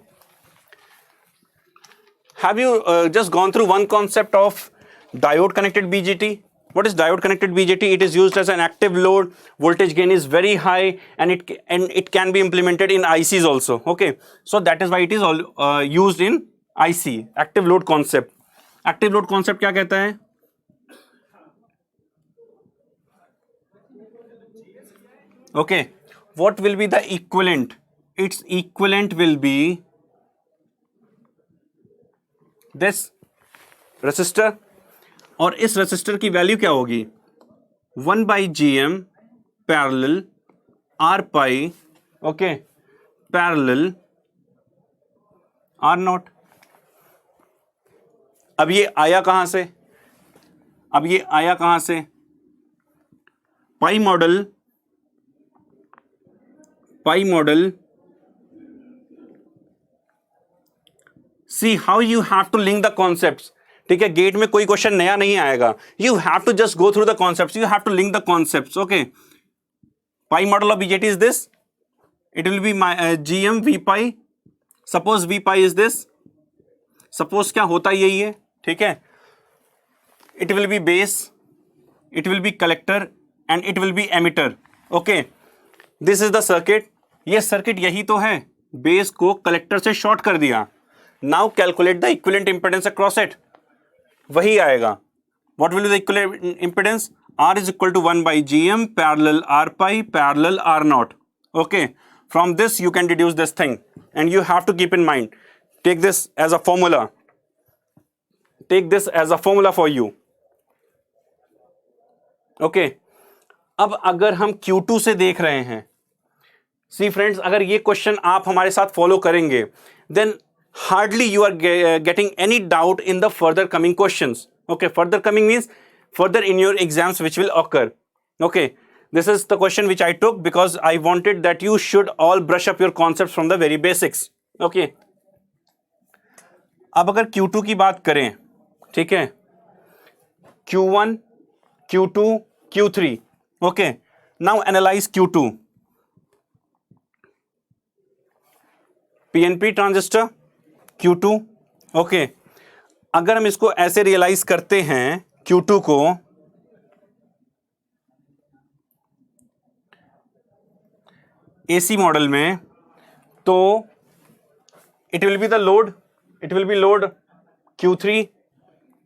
have you just gone through one concept of diode connected BJT? What is diode connected BJT? It is used as an active load. Voltage gain is very high, and it can be implemented in ICs also. Okay, so that is why it is all used in IC, active load concept. Active load concept क्या कहता है? Okay, what will be the equivalent? Its equivalent will be this resistor, और इस resistor की value क्या होगी? 1/GM parallel R pi, ओके, parallel R0. अब ये आया कहां से? Pi model. See how you have to link the concepts. ठीक है, गेट में कोई क्वेश्चन नया नहीं आएगा. You have to just go through the concepts, you have to link the concepts. Okay, pi model of BJT is this. It will be GM V pi. Suppose V pi is this. Suppose क्या होता यही है. ठीक है, it will be base, it will be collector and it will emi emitter. Okay, this is the circuit. ये circuit यही तो है. बेस को कलेक्टर से शॉर्ट कर दिया. Now calculate the equivalent impedance across it. वही आएगा. What will be the equivalent impedance? R is equal to 1/GM parallel R pi parallel R0. Okay, from this you can deduce this thing, and you have to keep in mind. Take this as a formula. Take this as a formula for you. Okay. अब अगर हम Q2 से देख रहे हैं, सी friends, अगर ये question आप हमारे साथ फॉलो करेंगे, then hardly you are getting any doubt in the further coming questions. Okay, further coming means further in your exams which will occur. Okay, this is the question which I took because I wanted that you should all brush up your concepts from the very basics. Okay, अब अगर Q2 की बात करें, ठीक है, Q1, Q2, Q3. Okay, now analyze Q2. PNP transistor Q2. Okay, अगर हम इसको ऐसे रियलाइज करते हैं Q2 को, AC मॉडल में, तो it will be the load, it will B load Q3.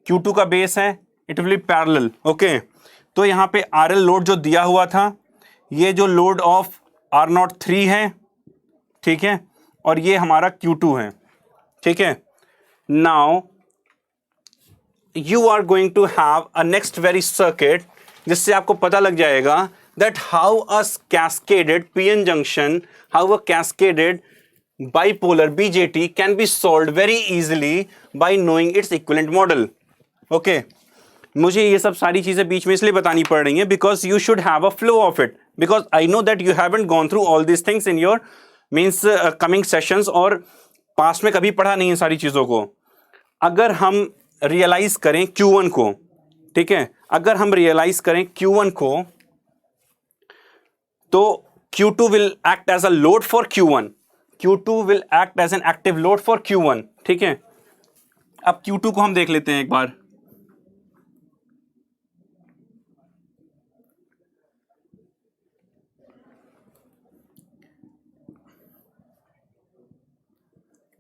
Q2 का बेस है, it will B parallel. Okay, तो यहां पे RL लोड जो दिया हुआ था, ये जो लोड ऑफ R03 है, ठीक है, और ये हमारा Q2 है. ठीक है, now you are going to have a next very circuit, जिससे आपको पता लग जाएगा that how a cascaded PN junction, how a cascaded bipolar BJT can be solved very easily by knowing its equivalent model. Okay, मुझे ये सब सारी चीज़ें बीच में इसलिए बतानी पड़ रही हैं because you should have a flow of it, because I know that you haven't gone through all these things in your means coming sessions, और पास में कभी पढ़ा नहीं है सारी चीज़ों को. अगर हम रियलाइज करें Q1 को, ठीक है, अगर हम रियलाइज करें Q1 को, तो Q2 will act as a load for Q1. Q2 will act as an active load for Q1. ठीक है, अब Q2 को हम देख लेते हैं एक बार.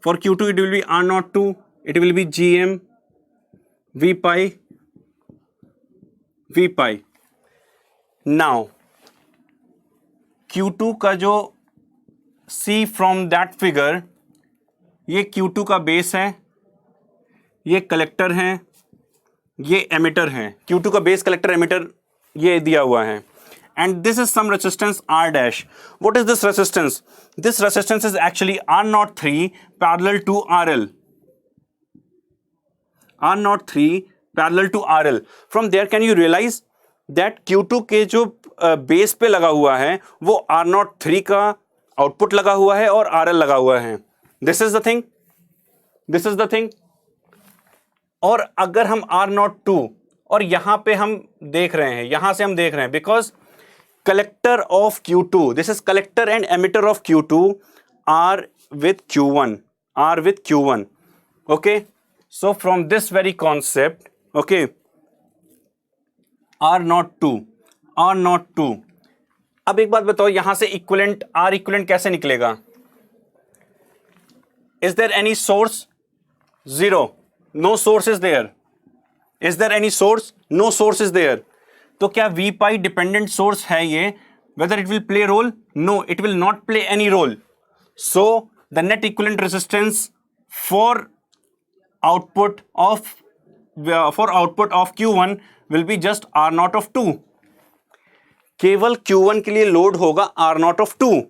For Q2 it will be R02, it will be GM V pi. Now Q2 का जो C from that figure, ये Q2 का बेस है, ये कलेक्टर है, ये एमिटर है. Q2 का बेस, कलेक्टर, एमिटर ये दिया हुआ है. And this is some resistance R dash. What is this resistance? This resistance is actually R03 parallel to RL. R03 parallel to RL. From there can you realize that Q2 के जो base पे लगा हुआ है वो R03 का output लगा हुआ है और RL लगा हुआ है. This is the thing. This is the thing. और अगर हम R02, और यहां पे हम देख रहे हैं, यहां से हम देख रहे हैं, because collector of Q2, this is collector and emitter of Q2 are with Q1. Okay. So from this very concept, okay, R02 अब एक बात बताओ, यहां से इक्विवेलेंट R इक्विवेलेंट कैसे निकलेगा? Is there any source? Zero. No source is there. Is there any source? No source is there. तो क्या V pi dependent source है ये? Whether it will play role? No, it will not play any role. So the net equivalent resistance for output of Q1 will be just R0 of 2. केवल Q1 के लिए load होगा R0 of 2.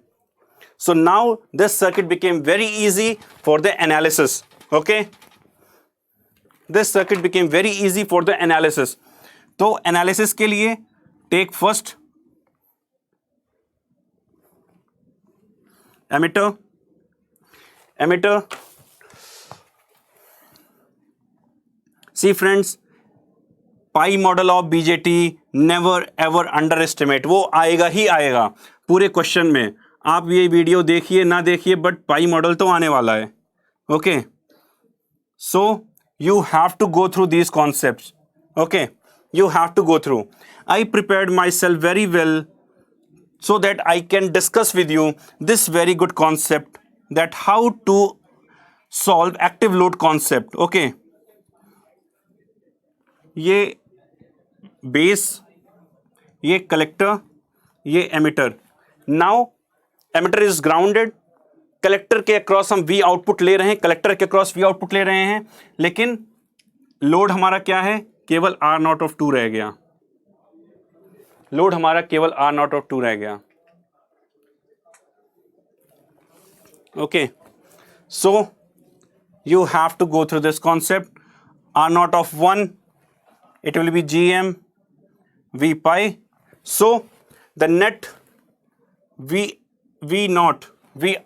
So now this circuit became very easy for the analysis. Okay, this circuit became very easy for the analysis. तो analysis के लिए take first emitter. See friends, pi model of BJT never ever underestimate. वो आएगा ही आएगा पूरे question में. आप ये वीडियो देखिए ना देखिए, बट पाई मॉडल तो आने वाला है. Okay, so you have to go through these concepts. Okay, you have to go through. I prepared myself very well so that I can discuss with you this very good concept, that how to solve active load concept. Okay, ये base, ये collector, ये emitter. Now emitter is grounded, collector के across हम V output ले रहे हैं, collector के across V output ले रहे हैं, लेकिन लोड हमारा क्या है? केवल R0 of 2 रह गया. लोड हमारा केवल R0 of 2 रह गया. Okay, so you have to go through this concept. R0 of 1, it will be GM V pi. So the net V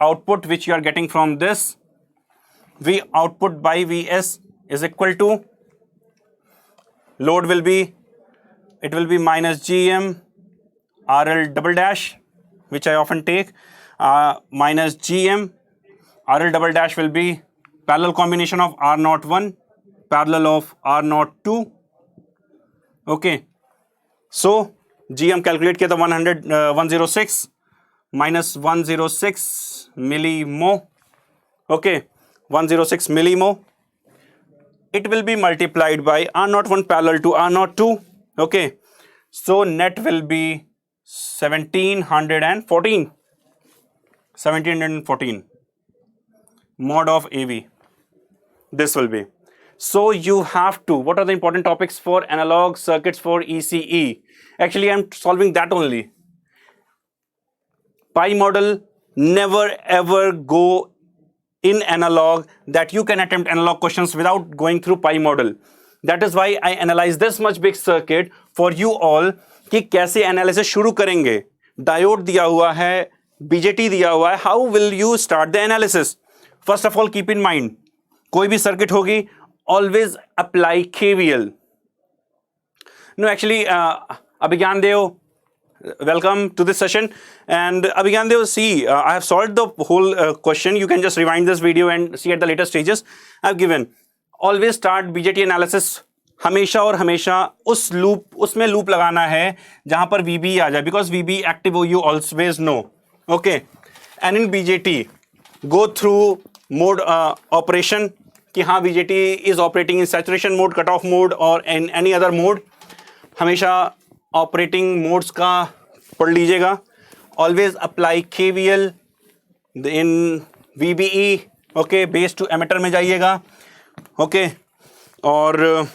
output which you are getting from this, V output by Vs is equal to, load will be, it will be minus GM RL double dash, which I often take, minus GM RL double dash will be parallel combination of R01 parallel of R02. Okay, so GM calculate किया था 106 minus 106 millimho. Okay, 106 millimho. It will be multiplied by R01 parallel to R02. Okay, so net will be 1714 mod of AV. This will be. So you have to, what are the important topics for analog circuits for ECE? Actually, I'm solving that only. Pi model, never ever go in analog that you can attempt analog questions without going through pi model. That is why I analyze this much big circuit for you all कि कैसे analysis शुरू करेंगे. Diode दिया हुआ है, BJT दिया हुआ है. How will you start the analysis? First of all, keep in mind, कोई भी circuit होगी, always apply KVL. No, actually, Abhishek Dev, welcome to this session. And Abhishek Dev, see, I have solved the whole question. You can just rewind this video and see at the later stages. I have given. Always start BJT analysis. हमेशा और हमेशा उसमें loop लगाना है जहां पर VB आ जाए, because VB active you always know. Okay, and in BJT go through mode operation कि हाँ BJT is operating in saturation mode, cut off mode or in any other mode. हमेशा operating modes का पढ़ लीजिएगा. Always apply KVL in VBE. Okay, base to emitter में जाइएगा. Okay, और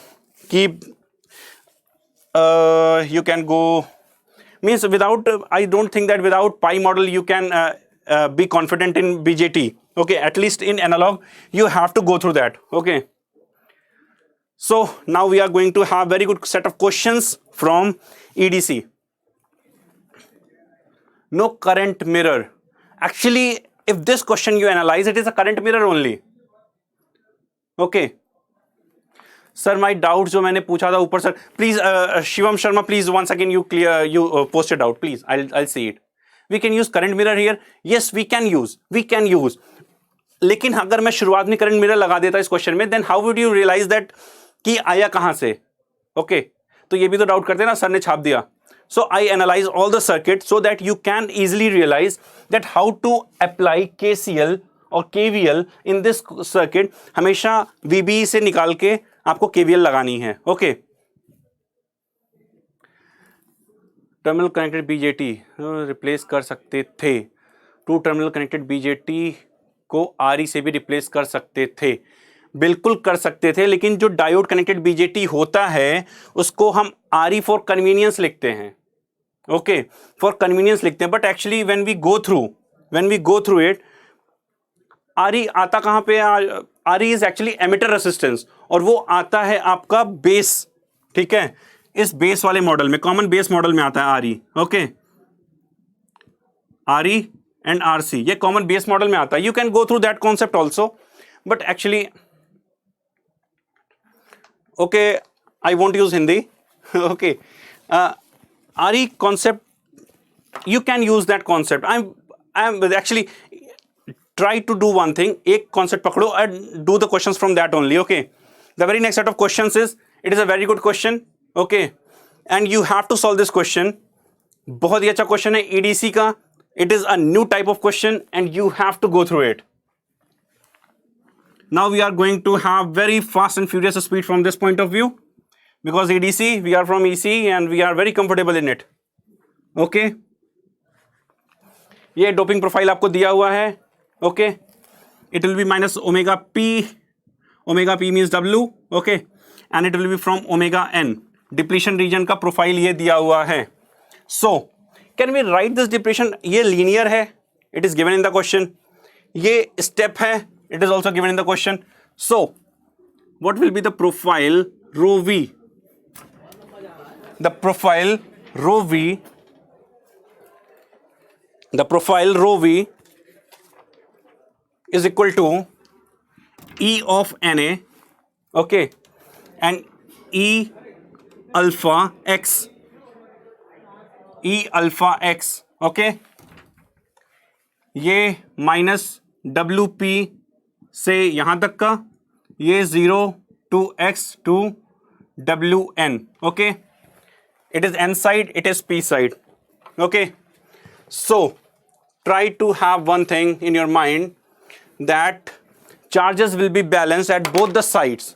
keep you can go, means without, I don't think that without pi model you can be confident in BJT. Okay, at least in analog you have to go through that. Okay, so now we are going to have very good set of questions from EDC. No current mirror. Actually, if this question you analyze, it is a current mirror only. Okay, sir my doubt जो मैंने पूछा था ऊपर, sir please Shivam Sharma, please once again you clear, you post it out, please. I'll see it. We can use current mirror here. Yes, we can use. लेकिन अगर मैं शुरुआत में करंट मिरर लगा देता इस क्वेश्चन में, then how would you realize that कि आया कहां से? Okay, तो ये भी तो डाउट करते हैं ना, सर ने छाप दिया. So I analyze all the circuit so that you can easily realize that how to apply KCL और KVL in this circuit. हमेशा VB से निकाल के आपको KVL लगानी है. Okay, terminal connected BJT replace कर सकते थे. टू टर्मिनल कनेक्टेड BJT को RE से भी रिप्लेस कर सकते थे. बिल्कुल कर सकते थे, लेकिन जो डायोड कनेक्टेड BJT होता है उसको हम RE फॉर कन्वीनियंस लिखते हैं. ओके, फॉर कन्वीनियंस लिखते हैं, but actually when we go through it, RE आता कहाँ पे? RE is actually emitter resistance, और वो आता है आपका बेस. ठीक है, इस बेस वाले मॉडल में, कॉमन बेस मॉडल में आता है RE. Okay, RE and RC, ये कॉमन बेस मॉडल में आता है. You can go through that concept also, but actually okay, I want use Hindi. Okay, RE concept, you can use that concept. I'm actually try to do one thing. एक concept पकड़ो and do the questions from that only. Okay. The very next set of questions is, it is a very good question. Okay. And you have to solve this question. बहुत ही अच्छा question है EDC का. It is a new type of question and you have to go through it. Now we are going to have very fast and furious speed from this point of view. Because EDC, we are from ESE and we are very comfortable in it. Okay. ये doping profile आपको दिया हुआ है. Okay, it will be minus omega P. Omega P means W. Okay, and it will be from omega N. Depletion region का profile ये दिया हुआ है. So can we write this depletion? ये लीनियर है, it is given in the question. ये step है, it is also given in the question. So what will be the profile rho V? The profile rho V is equal to E of Na, okay, and E alpha x, okay. ये minus WP से यहां तक का, ये 0 to x to WN. okay, it is N side, it is P side. Okay, so try to have one thing in your mind, that charges will be balanced at both the sides.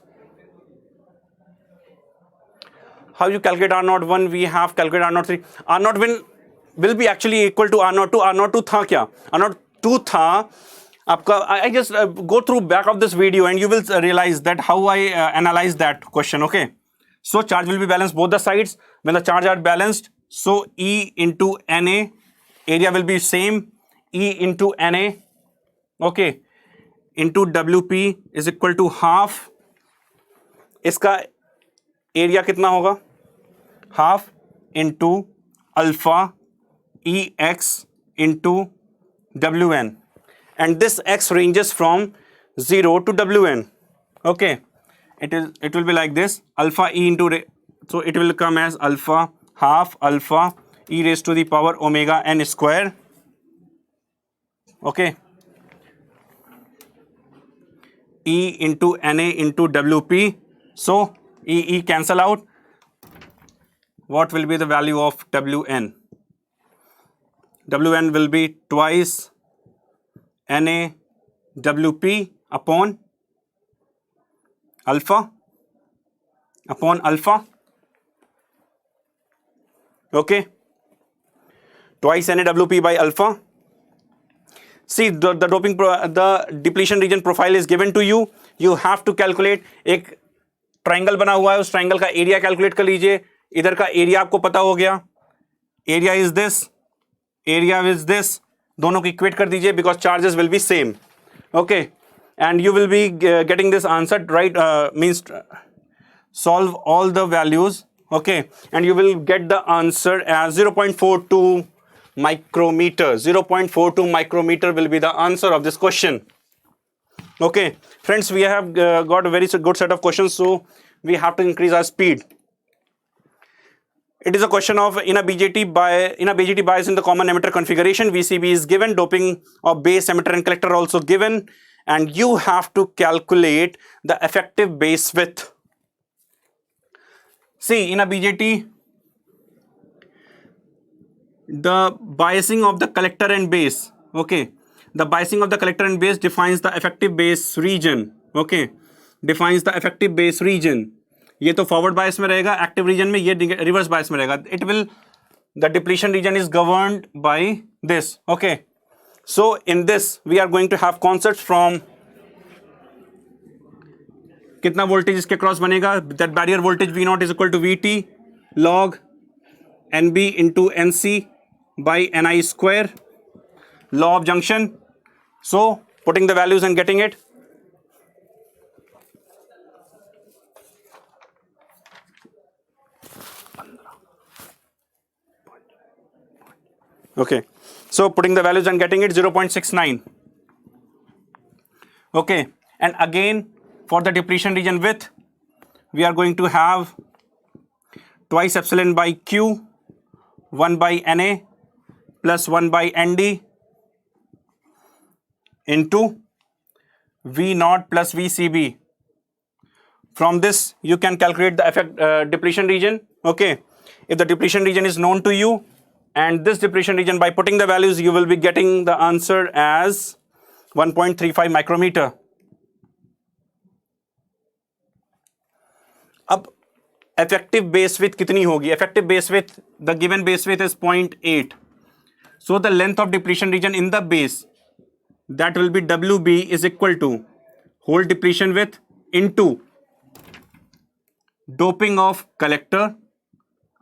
How you calculate R01? We have calculated R03. R01 will be actually equal to R02. R02 था क्या? R02 था आपका. I just go through back of this video and you will realize that how I analyze that question. Okay. So charge will be balanced both the sides. When the charge are balanced, so E into Na, area will be same, E into Na, okay, into WP is equal to half. इसका area कितना होगा? Half into alpha Ex into Wn, and this x ranges from 0 to Wn. Okay. It will be like this, alpha E into, so it will come as alpha half alpha E raised to the power omega N square. Okay. E into Na into WP. So E cancel out. What will be the value of Wn? Wn will be twice Na WP upon alpha upon alpha. Okay, twice NaWP by alpha. See, the depletion region profile is given to you. You have to calculate. एक triangle बना हुआ है, उस triangle का area calculate कर लीजिए. इधर का एरिया आपको पता हो गया. Area is this, area is this. दोनों को इक्वेट कर दीजिए because charges will be same. Okay. And you will be getting this answer, right? Means solve all the values, okay, and you will get the answer as 0.42 micrometer. 0.42 micrometer will be the answer of this question. Okay, friends, we have got a very good set of questions, so we have to increase our speed. It is a question of in a BJT bias in the common emitter configuration, VCB is given, doping of base, emitter and collector also given, and you have to calculate the effective base width. See, in a BJT, the biasing of the collector and base, okay, the biasing of the collector and base defines the effective base region, okay, defines the effective base region. ये तो forward bias में रहेगा, active region में ये reverse bias में रहेगा. It will, the depletion region is governed by this, okay. So in this we are going to have concepts from कितना voltage इसके cross बनेगा, that barrier voltage V0 is equal to VT log NB into NC by NI square, law of junction. So putting the values and getting it. Okay, so putting the values and getting it 0.69. Okay, and again for the depletion region width, we are going to have twice epsilon by Q, 1 by NA plus 1 by ND into V0 plus VCB. From this you can calculate the effect depletion region. Okay, if the depletion region is known to you, and this depletion region, by putting the values, you will be getting the answer as 1.35 micrometer. अब effective base width कितनी होगी? Effective base width, the given base width is 0.8. So the length of depletion region in the base, that will be WB is equal to whole depletion width into doping of collector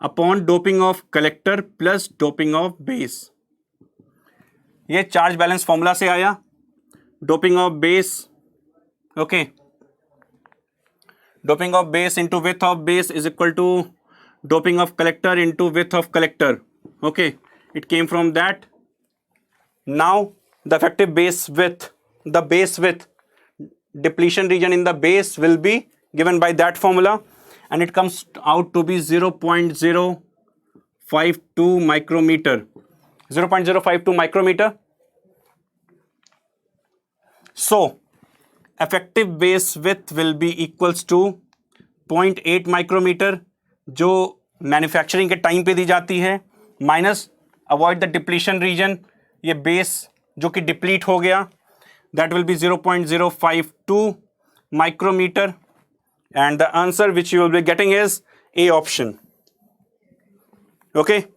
upon doping of collector plus doping of base. ये charge balance formula से आया. Doping of base, okay, doping of base into width of base is equal to doping of collector into width of collector. Okay, it came from that. Now the effective base width, the base width, depletion region in the base will be given by that formula, and it comes out to be 0.052 micrometer. 0.052 micrometer. So effective base width will be equals to 0.8 micrometer, जो manufacturing के time पे दी जाती है, minus avoid the depletion region, ये base जो कि deplete हो गया, that will be 0.052 micrometer, and the answer which you will be getting is A option. Okay.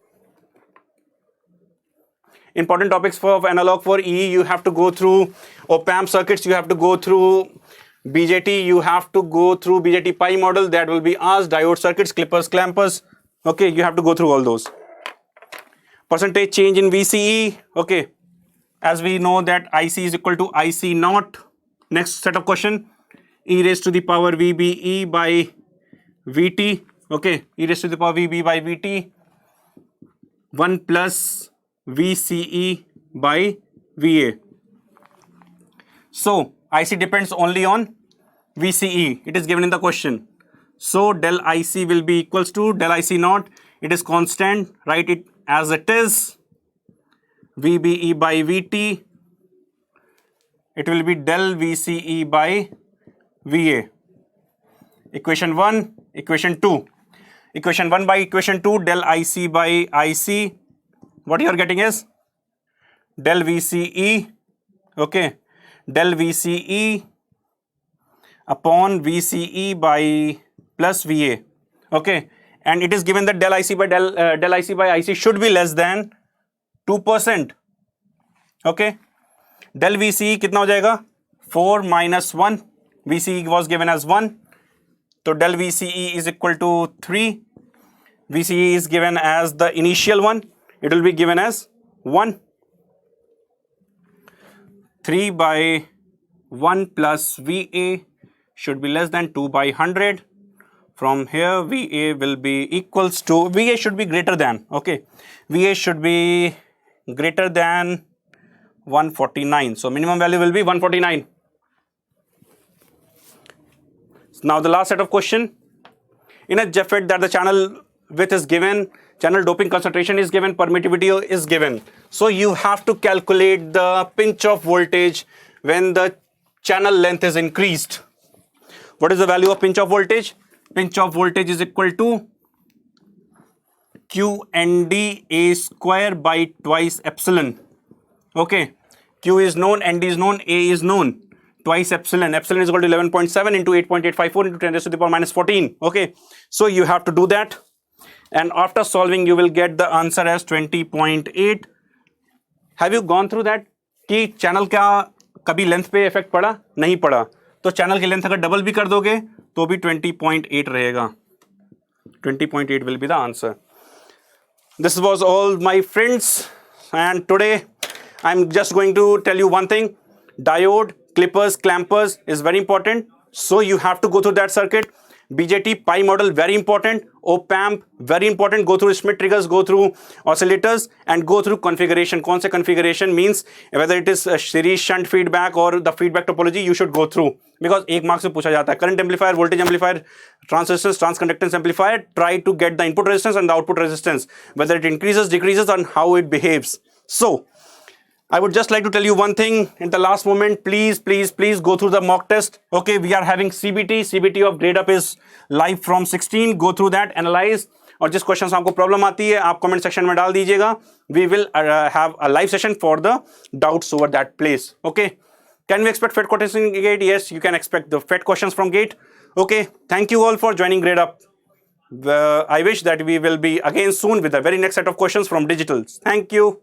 Important topics for analog for EE, you have to go through op-amp circuits, you have to go through BJT, you have to go through BJT pi model, that will be asked, diode circuits, clippers, clampers. Okay, you have to go through all those. Percentage change in VCE. Okay, as we know that IC is equal to IC naught. Next set of question, e raised to the power VBE by VT. Okay, e raised to the power VB by VT, 1 plus VCE by VA. So IC depends only on VCE. It is given in the question. So del IC will be equals to del IC naught. It is constant. Write it as it is. VBE by VT. It will be del VCE by VA. Equation 1, equation 2. Equation 1 by equation 2, del IC by IC. What you are getting is del VCE, okay, del VCE upon VCE by plus VA, okay, and it is given that del IC by del IC by IC should be less than 2%, okay. Del VCE कितना हो जाएगा? 4 minus 1. VCE was given as 1, so del VCE is equal to 3. VCE is given as the initial one. It will be given as 1. 3 by 1 plus VA should be less than 2 by 100. From here VA will be equals to, VA should be greater than, okay, VA should be greater than 149. So minimum value will be 149. Now the last set of question. In a JFET that the channel width is given, channel doping concentration is given, permittivity is given. So you have to calculate the pinch off voltage when the channel length is increased. What is the value of pinch off voltage? Pinch off voltage is equal to Q and D A square by twice epsilon. Okay, Q is known, ND is known, A is known. Twice epsilon. Epsilon is equal to 11.7 into 8.854 into 10 raised to the power minus 14. Okay, so you have to do that. And after solving, you will get the answer as 20.8. Have you gone through that? कि channel का कभी length पे effect पड़ा? नहीं पड़ा. तो channel की length अगर डबल भी कर दोगे तो भी 20.8 रहेगा. 20.8 will be the answer. This was all, my friends, and today I'm just going to tell you one thing. Diode, clippers, clampers is very important, so you have to go through that circuit. BJT pi model, very important. Op-amp, very important. Go through Schmitt triggers, go through oscillators, and go through configuration. कौन से configuration means whether it is a series shunt feedback or the feedback topology, you should go through, because एक marks से पूछा जाता है. Current amplifier, voltage amplifier, transistors, transconductance amplifier. Try to get the input resistance and the output resistance, whether it increases, decreases, and how it behaves. So I would just like to tell you one thing in the last moment. Please go through the mock test. Okay, we are having CBT of Gradeup is live from 16. Go through that, analyze, और जिस question से आपको problem आती है आप comment section में डाल दीजिएगा. We will have a live session for the doubts over that place. Okay, can we expect FET questions in GATE? Yes, you can expect the FET questions from GATE. Okay, thank you all for joining Gradeup. I wish that we will be again soon with the very next set of questions from digitals. Thank you.